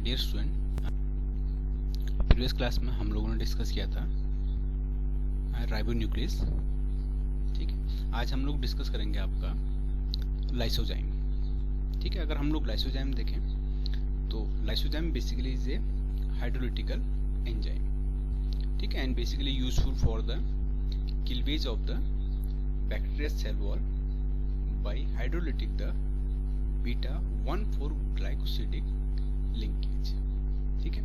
Dear student, previous class में हम लोगों ने डिस्कस किया था राइबोन्यूक्लियस। ठीक है, आज हम लोग डिस्कस करेंगे आपका लाइसोजाइम। ठीक है, अगर हम लोग लाइसोजाइम देखें तो lysozyme basically is a hydrolytical enzyme. ठीक है, and basically useful for the cleavage of the bacterial cell wall by hydrolytic the beta 1,4 glycosidic linkage. ठीक है,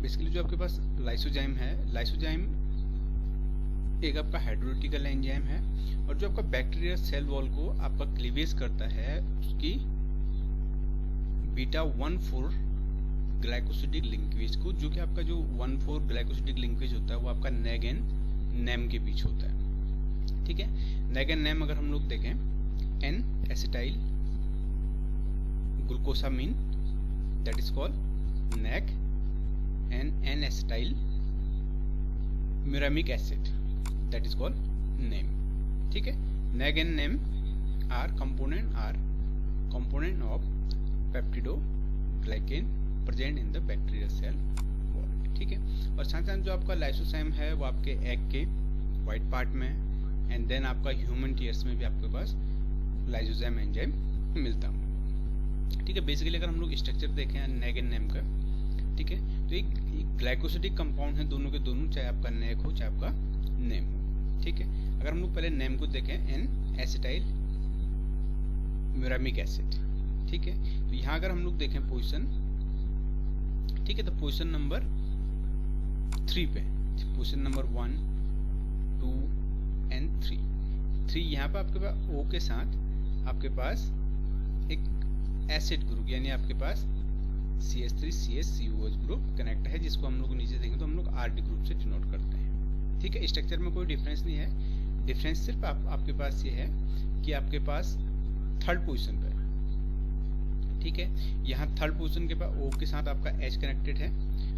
बेसिकली जो आपके पास लाइसोजाइम है, लाइसोजाइम एक आपका हाइड्रोलिटिकल एंजाइम है और जो आपका बैक्टीरियल सेल वॉल को आपका क्लीवेज करता है उसकी बीटा 1,4 ग्लाइकोसिडिक लिंकेज को, जो कि आपका जो 1,4 ग्लाइकोसिडिक लिंकेज होता है वो आपका नेग एंड नेम के बीच होता है। ठीक है, नेग एंड नेम अगर हम लोग देखें, N acetyl glucosamine that is called NAG and N-acetyl muramic acid that is called NAME. ठीक है, NAG and NAME are component of peptidoglycan present in the bacterial cell wall. ठीक है, और साथ साथ जो आपका लाइसोजाइम है वो आपके एग के व्हाइट पार्ट में एंड देन आपका ह्यूमन टीयर्स में भी आपके पास लाइसोजाइम एंजाइम मिलता है। ठीक है, बेसिकली अगर हम लोग स्ट्रक्चर देखें नेग एंड नेम का, ठीक है, तो एक ग्लाइकोसिडिक कंपाउंड है दोनों के दोनों, चाहे आपका नेग हो चाहे आपका नेम हो। ठीक है, अगर हम लोग पहले नेम को देखें, एन एसिटाइल म्यूरामिक एसिड। ठीक है, तो यहाँ अगर हम लोग देखें पोजीशन, ठीक है, तो पोजीशन नंबर 3 पे, पोजीशन नंबर 1, 2 एंड 3 यहाँ पे आपके पास O के साथ आपके पास एक एसिड ग्रुप यानी आपके पास CH3CH ग्रुप कनेक्ट है, जिसको हम लोग नीचे देखेंगे तो हम लोग RD ग्रुप से डिनोट करते हैं। ठीक है, स्ट्रक्चर में कोई डिफरेंस नहीं है, डिफरेंस सिर्फ आपके पास ये है कि आपके पास थर्ड पोजीशन पे, ठीक है, यहाँ थर्ड पोजीशन के पास O के साथ आपका H कनेक्टेड है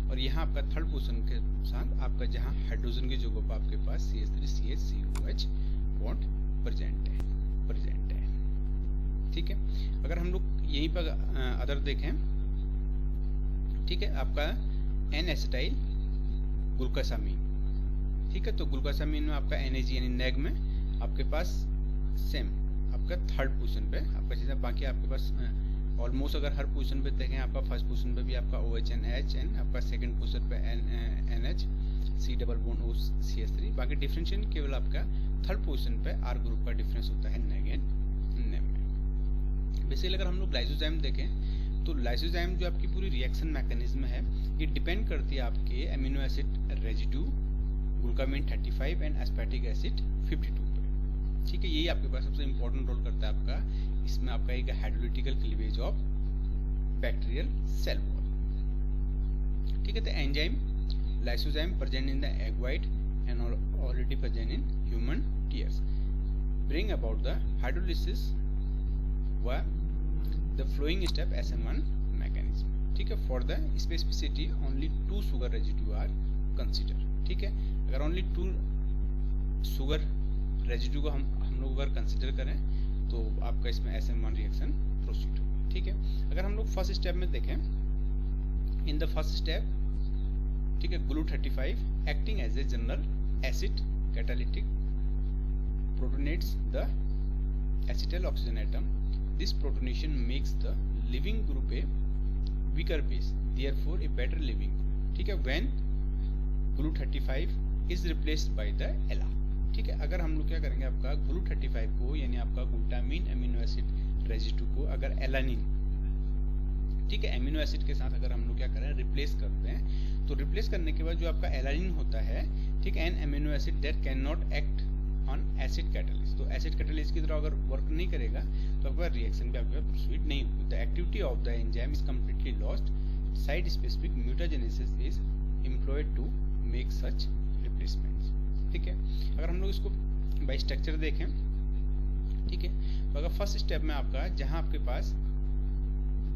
और यहाँ आपका थर्ड पोजीशन के साथ आपका जहाँ हाइड्रोजन की जगह पर आपके पास CH3CH बॉन्ड प्रेजेंट है। ठीक है, अगर हम लोग यहीं पर अदर देखें, ठीक है, आपका एन एसिटाइल ग्लूकोसामीन। ठीक है, तो ग्लूकोसामीन में आपका NAG यानी नेग में आपके पास सेम आपका थर्ड पोजीशन पे आपका, जैसे बाकी आपके पास ऑलमोस्ट अगर हर पोजीशन पे देखें, आपका फर्स्ट पोजीशन पे भी आपका OH एंड H एंड आपका सेकंड पोजीशन पे NH C double bond O CH3, बाकी डिफरेंशिएशन केवल आपका थर्ड पोजीशन पे R ग्रुप का डिफरेंस होता है नेग एंड नेम में। बेसिकली अगर हम लोग लाइसोजाइम देखें तो लाइसोजाइम जो आपकी पूरी रिएक्शन मैकेनिज्म है ये डिपेंड करती है आपके amino acid residue glutamine 35 and aspartic acid 52 पे। ठीक है, यही आपके पास सबसे इंपॉर्टेंट रोल करता है आपका, इसमें आपका एक hydrolytical cleavage of bacterial cell wall. ठीक है, तो enzyme lysozyme present in the egg white and already present in human tears bring about the hydrolysis व the flowing step SM1 mechanism। ठीक है, for the specificity only 2 sugar residue are considered। ठीक है, अगर only 2 sugar residue को हम लोग अगर कंसिडर करें तो आपका इसमें SM1 रिएक्शन प्रोसीड होगा। ठीक है, अगर हम लोग फर्स्ट स्टेप में देखें, इन द फर्स्ट स्टेप, ठीक है, glu 35 acting as a general acid catalytic protonates the acetyl oxygen atom। This protonation makes the living group a weaker base, therefore a better living group। ठीक है, when glue 35 is replaced by the ELA। ठीक है, अगर हम लोग क्या करेंगे, आपका glue 35 को यानी आपका ग्लूटामिन अमीनो एसिड रेजिड्यू को अगर एलानिन, ठीक है, अमीनो एसिड के साथ अगर हम लोग क्या करें रिप्लेस करते हैं, तो रिप्लेस करने के बाद जो आपका एलानिन होता है, ठीक है, N amino acid that can not act on acid catalyst, तो एसिड कैटलिस्ट की तरह अगर वर्क नहीं करेगा तो आपका रिएक्शन भी आपका प्रोसीड नहीं होगा। The activity of the enzyme is completely lost, site specific mutagenesis is employed to make such replacements. ठीक है, अगर हम लोग इसको बाय स्ट्रक्चर देखें, ठीक है, तो अगर फर्स्ट स्टेप में आपका जहां आपके पास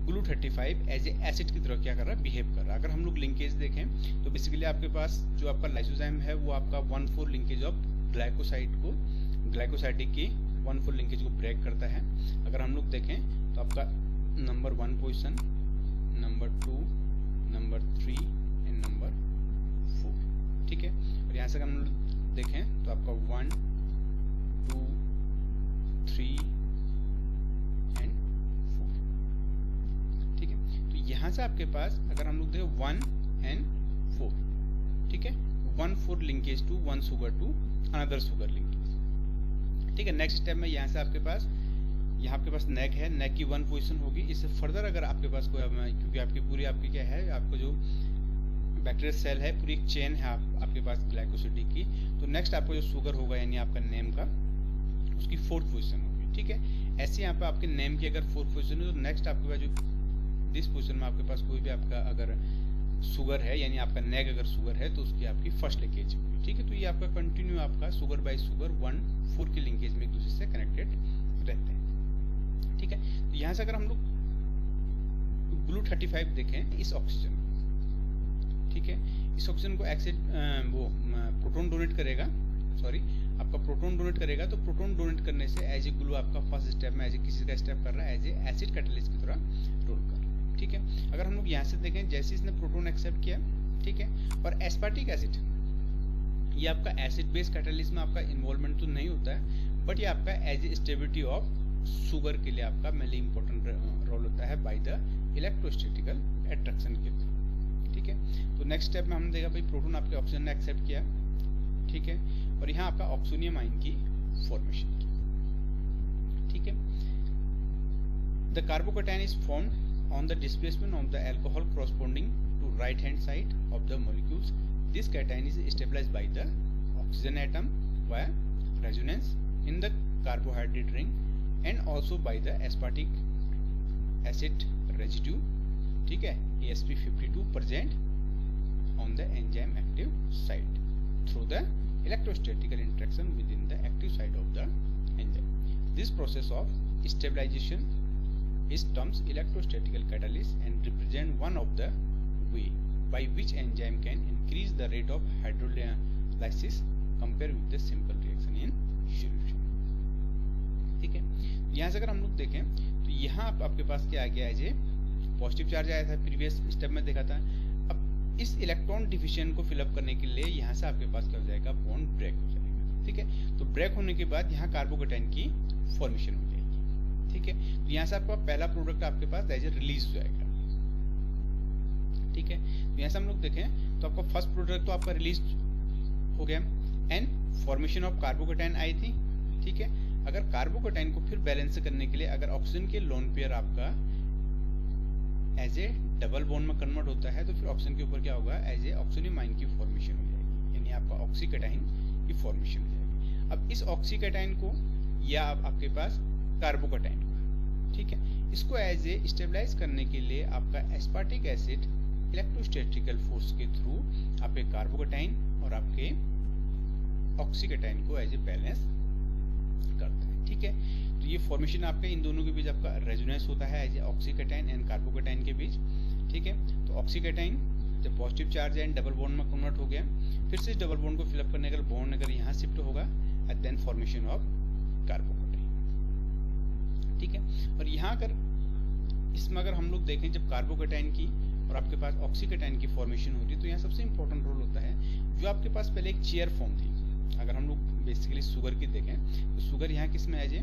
ग्लू 35 एज ए एसिड की तरह क्या कर रहा है, बिहेव कर रहा है। अगर हम लोग लिंकेज देखें तो बेसिकली आपके पास जो आपका लाइसोजाइम है वो आपका 1,4 लिंकेज ऑफ ग्लाइकोसाइडिक की 1,4 लिंकेज को ब्रेक करता है। अगर हम लोग देखें तो आपका नंबर 1 पोजीशन, नंबर 2 देखें तो आपका 1 2 3 एंड 4, ठीक है। तो यहाँ से आपके पास अगर हम लोग देखें 1 एंड 4, ठीक है, 1 4 linkage to 1 sugar to another sugar linkage, ठीक है। नेक्स्ट स्टेप में यहाँ से आपके पास यहाँ आपके पास नेक है, नेक की 1 पोजीशन होगी। इससे फर्दर अगर आपके पास कोई, क्योंकि आपकी पूरी आपकी क्या है, आपको जो बैक्टीरियल सेल है पूरी एक चेन है आपके पास ग्लाइकोसिडिक की, तो नेक्स्ट आपको जो शुगर होगा यानी आपका नेम का, उसकी 4th पोजीशन होगी, ठीक है। ऐसे यहाँ पे आपके नेम की अगर 4th पोजीशन है तो नेक्स्ट आपके पास जो दिस पोजीशन में आपके पास कोई भी आपका अगर शुगर है यानी आपका नेक अगर शुगर है तो उसकी आपकी फर्स्ट लिंकेज होगी, ठीक है। तो ये आपका कंटिन्यू आपका शुगर बाय शुगर 1 4 की लिंकेज में एक दूसरे से कनेक्टेड रहते हैं, ठीक है। तो यहाँ से अगर हम लोग ग्लू 35 देखें इस ऑक्सीजन, ठीक है, इस ऑक्सीजन को वो प्रोटॉन डोनेट करेगा, सॉरी आपका प्रोटॉन डोनेट करेगा। तो प्रोटॉन डोनेट करने से एज ए ग्लू आपका फर्स्ट स्टेप में एज ए किसी का स्टेप कर रहा है, एज ए एसिड कैटलिस्ट की तरह रोल कर रहा है, ठीक है। अगर हम लोग यहाँ से देखें जैसे इसने प्रोटॉन एक्सेप्ट किया, ठीक है, और एस्पार्टिक एसिड ये आपका एसिड बेस कैटलिस्ट में आपका इन्वॉल्वमेंट तो नहीं होता है, बट ये आपका as a stability of sugar के लिए आपका मेनली इंपॉर्टेंट रोल होता है बाय द इलेक्ट्रोस्टैटिकल अट्रैक्शन के थ्रू, ठीक है। तो नेक्स्ट स्टेप में हमने देखा भाई प्रोटॉन आपके ऑक्सीजन ने एक्सेप्ट किया, ठीक है, और यहाँ आपका ऑक्सोनियम आयन की फॉर्मेशन की, ठीक है। The carbocation is formed on the displacement of the alcohol corresponding to right hand side of the molecules. This cation is stabilized by the oxygen atom via resonance in the carbohydrate ring and also by the aspartic acid residue, ठीक है, AsP52 present on the enzyme active site through the electrostatical interaction within the active site of the enzyme. This process of stabilization is termed electrostatical catalysis and represent one of the way by which enzyme can increase the rate of hydrolysis compared with the simple reaction in solution, ठीक है। यहाँ से अगर हम लोग देखें तो यहाँ आपके पास क्या आ गया है, जे पॉजिटिव चार्ज आया था प्रीवियस स्टेप में देखा था। अब इस इलेक्ट्रॉन डिफिशिएंट को फिलअप करने के लिए यहाँ से आपके पास क्या हो जाएगा, बॉन्ड ब्रेक हो जाएगा, ठीक है। तो ब्रेक होने के बाद यहाँ कार्बोकैटायन की फॉर्मेशन हो जाएगी, ठीक है। तो यहाँ से आपका पहला प्रोडक्ट आपके पास एज ए रिलीज हो जाएगा, ठीक है। तो यहाँ से हम लोग देखें तो आपका फर्स्ट प्रोडक्ट तो आपका रिलीज हो गया एंड फॉर्मेशन ऑफ कार्बोकैटायन आई थी, ठीक है। अगर कार्बोकैटायन को फिर बैलेंस करने के लिए अगर ऑक्सीजन के लोन पेयर आपका एज ए डबल बॉन्ड में कन्वर्ट होता है तो फिर ऑक्सीजन के ऊपर क्या होगा, एज ए ऑक्सीनियम आयन की फॉर्मेशन हो जाएगी, यानी आपका ऑक्सीकैटायन की फॉर्मेशन हो जाएगी। अब इस ऑक्सीकैटायन को या आपके पास कार्बोकैटायन को, ठीक है, इसको एज ए स्टेबलाइज करने के लिए आपका एस्पार्टिक एसिड इलेक्ट्रोस्टैटिकल फोर्स के थ्रू आपके कार्बोकैटायन और आपके ऑक्सीकैटायन को एज ए बैलेंस करता है, ठीक है। तो ये फॉर्मेशन आपके इन दोनों के बीच आपका रेजोनेंस होता है एज ए ऑक्सीकैटायन एंड कार्बोकैटायन के बीच, ठीक है। तो ऑक्सीकैटायन जब positive charge and double bond में कन्वर्ट हो गया, फिर से इस डबल बॉन्ड को फिलअप करने का बॉन्ड अगर यहाँ शिफ्ट होगा and then formation of carbocation, ठीक है। और यहाँ अगर इसमें अगर हम लोग देखें जब कार्बोकैटायन की और आपके पास ऑक्सीकैटायन की फॉर्मेशन होती है तो यहाँ सबसे इंपॉर्टेंट रोल होता है जो आपके पास पहले एक चेयर फॉर्म थी। अगर हम लोग बेसिकली शुगर की देखें तो शुगर यहाँ किस में है, जे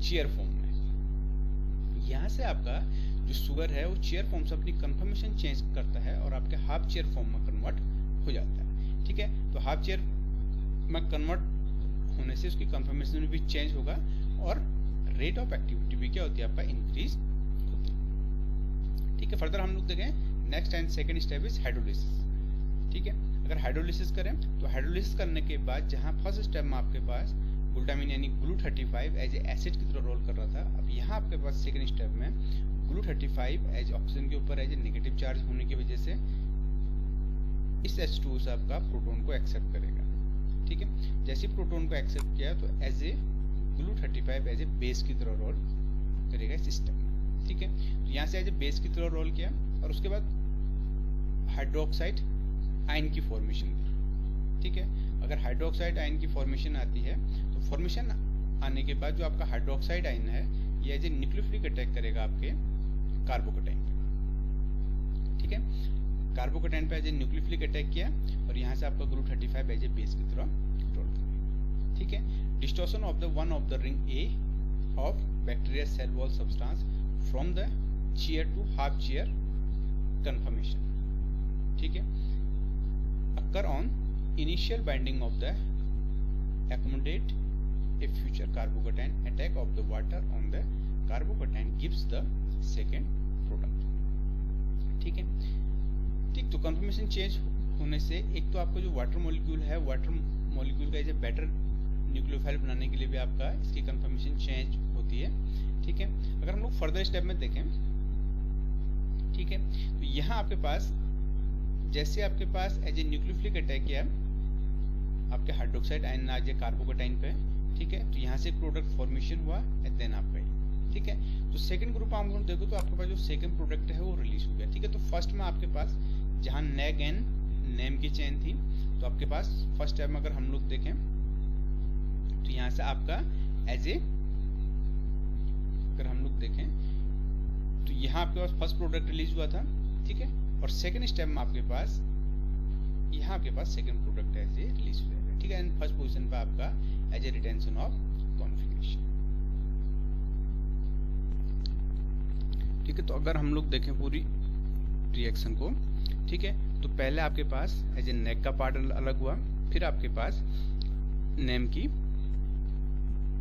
चेयर फॉर्म में। यहाँ से आपका जो शुगर है वो चेयर फॉर्म से अपनी कन्फर्मेशन चेंज करता है और आपके हाफ चेयर फॉर्म में कन्वर्ट हो जाता है, ठीक है। तो हाफ चेयर में कन्वर्ट होने से उसकी कन्फर्मेशन भी चेंज होगा और रेट ऑफ एक्टिविटी भी क्या होती है, आपका इंक्रीज होती है, ठीक है। फर्दर हम लोग देखें next and second step is hydrolysis, ठीक है। अगर हाइड्रोलिसिस करें तो हाइड्रोलिसिस करने के बाद जहां फर्स्ट स्टेप में आपके पास ग्लूटामिन यानी ग्लू 35 एज ए एसिड की तरह रोल कर रहा था, अब यहाँ आपके पास सेकंड स्टेप में ग्लू 35 एज ऑक्सीजन के ऊपर एज ए नेगेटिव चार्ज होने की वजह से इस H2O से आपका प्रोटॉन को एक्सेप्ट करेगा, ठीक है। जैसे प्रोटॉन को एक्सेप्ट किया तो as a Glu 35 as a base की तरह रोल करेगा इस सिस्टम में, ठीक है। तो यहाँ से एज ए बेस की तरह रोल किया और उसके बाद हाइड्रोक्साइड आयन की फॉर्मेशन, ठीक है। अगर हाइड्रोक्साइड आयन की फॉर्मेशन आती है तो फॉर्मेशन आने के बाद जो आपका हाइड्रोक्साइड आयन है ये एज ए न्यूक्लियोफिलिक अटैक करेगा आपके कार्बोकैटायन पे, ठीक है। कार्बोकैटायन पे एज ए न्यूक्लियोफिलिक अटैक किया और यहाँ से आपका ग्लू 35 एज ए बेस की तरह रोल करेगा। ठीक है, distortion of the one of the ring A of bacteria cell wall substance from the chair to half chair conformation, ठीक है, occur on initial binding of the accommodate a future carbocation attack of the water on the carbocation gives the second product, ठीक है। ठीक, तो conformation change होने से एक तो आपका जो वाटर मॉलिक्यूल है, वाटर मॉलिक्यूल का एज बेटर न्यूक्लियोफाइल बनाने के लिए भी आपका इसकी कंफर्मेशन चेंज होती है, ठीक है। अगर हम लोग फर्दर स्टेप में देखें, ठीक है, तो यहाँ आपके पास जैसे आपके पास एज ए न्यूक्लियोफिलिक अटैक किया आपके हाइड्रोक्साइड आयन आज कार्बोकेटाइन पे, ठीक है, तो यहाँ से प्रोडक्ट फॉर्मेशन हुआ एंड देन आपका, ठीक है। तो सेकंड ग्रुप हम लोग देखो तो आपके पास जो सेकंड प्रोडक्ट है वो रिलीज हो गया, ठीक है। तो फर्स्ट में आपके पास जहाँ नेग एंड नेम की चेन थी, तो आपके पास फर्स्ट स्टेप में अगर हम लोग देखें तो यहाँ से आपका एज ए अगर हम लोग देखें तो यहाँ आपके पास फर्स्ट प्रोडक्ट रिलीज हुआ था, ठीक है, और सेकंड स्टेप में आपके पास यहाँ आपके पास second product as a release हो जाएगा, ठीक है। एंड फर्स्ट पोजीशन पे आपका as a retention of configuration, ठीक है। तो अगर हम लोग देखें पूरी रिएक्शन को, ठीक है, तो पहले आपके पास एज ए नेक का पार्ट अलग हुआ, फिर आपके पास नेम की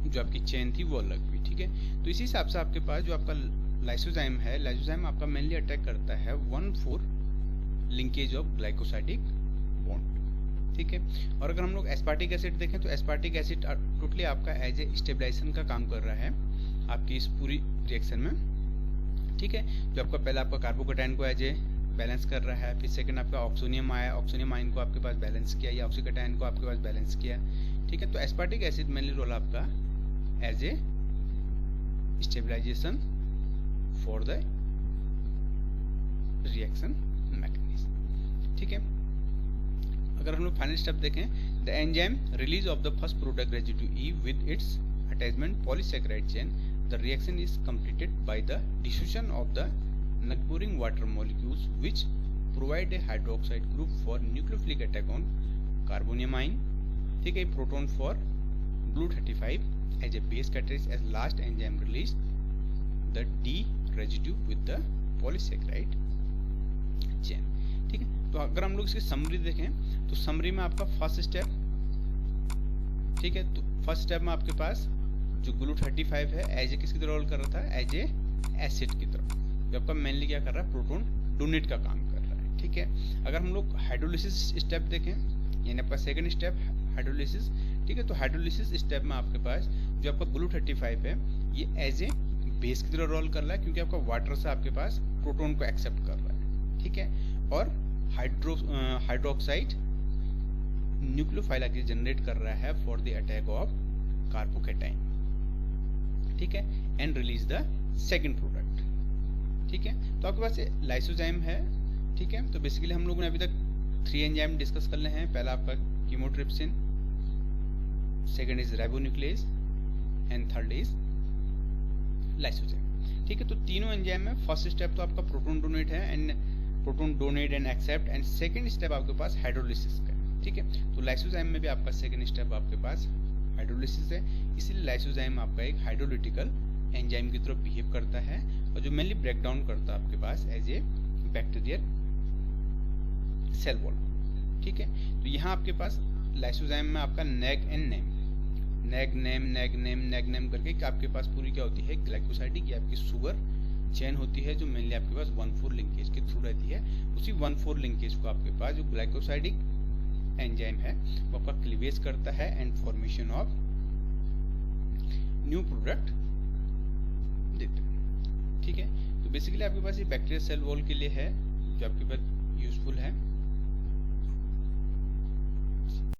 जो आपकी चेन थी वो अलग हुई, ठीक है। तो इसी हिसाब से आपके पास जो आपका लाइसोजाइम है, लाइसोजाइम आपका मेनली अटैक करता है 1,4 लिंकेज ऑफ ग्लाइकोसाइडिक बॉन्ड, ठीक है। और अगर हम लोग एस्पार्टिक एसिड देखें तो एस्पार्टिक एसिड टोटली आपका एज ए स्टेबलाइजेशन का काम कर रहा है आपकी इस पूरी रिएक्शन में, ठीक है। जो आपका पहला आपका कार्बोकेटाइन को एज ए बैलेंस कर रहा है, फिर सेकंड आपका ऑक्सोनियम आया, ऑक्सोनियम आयन को आपके पास बैलेंस किया, या ऑक्सीकेटाइन को आपके पास बैलेंस किया, ठीक है। तो एस्पार्टिक एसिड मेनली रोल आपका as a stabilization for the reaction mechanism, ठीक है। अगर हम लोग फाइनल स्टेप देखें, the enzyme release of the first product residue E with its attachment polysaccharide chain, the reaction is completed by the diffusion of the neighboring water molecules which provide a hydroxide group for nucleophilic attack on carbonium ion, ठीक है, proton for Glu35 as a base catalyst as last enzyme release the D residue with the polysaccharide chain, ठीक है। तो अगर हम लोग इसकी summary देखें तो समरी में आपका फर्स्ट स्टेप, ठीक है, तो फर्स्ट स्टेप में आपके पास जो Glu35 है एज ए किसकी तरह रोल कर रहा था, एज ए एसिड की तरह, जो आपका मेनली क्या कर रहा है, प्रोटॉन डोनेट का काम कर रहा है, ठीक है। अगर हम लोग हाइड्रोलिसिस स्टेप देखें, यानी आपका सेकंड स्टेप हाइड्रोलिसिस, ठीक है, तो हाइड्रोलिसिस स्टेप में आपके पास जो आपका Glu35 है ये एज ए बेस की तरह रोल कर रहा है, क्योंकि आपका वाटर से आपके पास प्रोटॉन को एक्सेप्ट कर रहा है, ठीक है। और हाइड्रोक्साइड न्यूक्लियोफाइल जनरेट कर रहा है for the attack of carbocation, ठीक है, and release the second product, ठीक है। तो आपके पास लाइसोजाइम है, ठीक है। तो बेसिकली हम लोगों ने अभी तक 3 एंजाइम डिस्कस कर ले हैं। पहला आपका chymotrypsin, second is ribonuclease and third is lysozyme, ठीक है। तो तीनों एंजाइम में फर्स्ट स्टेप तो आपका प्रोटॉन डोनेट है and proton donate and accept, and second step आपके पास हाइड्रोलिसिस का, ठीक है। तो लाइसोजाइम में भी आपका सेकंड स्टेप आपके पास हाइड्रोलिसिस है, इसीलिए लाइसोजाइम आपका एक हाइड्रोलिटिकल एंजाइम की तरफ बिहेव करता है और जो मेनली ब्रेक डाउन करता है आपके पास as a bacterial cell wall, ठीक है। तो यहाँ आपके पास लाइसोजाइम में आपका NAG and NAM, NAG NAM NAG NAM NAG NAM करके आपके पास पूरी क्या होती है, ग्लाइकोसाइडिक या आपकी शुगर चेन होती है, जो मेनली आपके पास 1,4 लिंकेज के थ्रू रहती है। उसी 1,4 लिंकेज को आपके पास जो ग्लाइकोसाइडिक एंजाइम है वो आपका क्लीवेज करता है and formation of new product देते हैं, ठीक है। तो बेसिकली आपके पास ये बैक्टीरियल सेल वॉल के लिए है जो आपके पास यूजफुल है।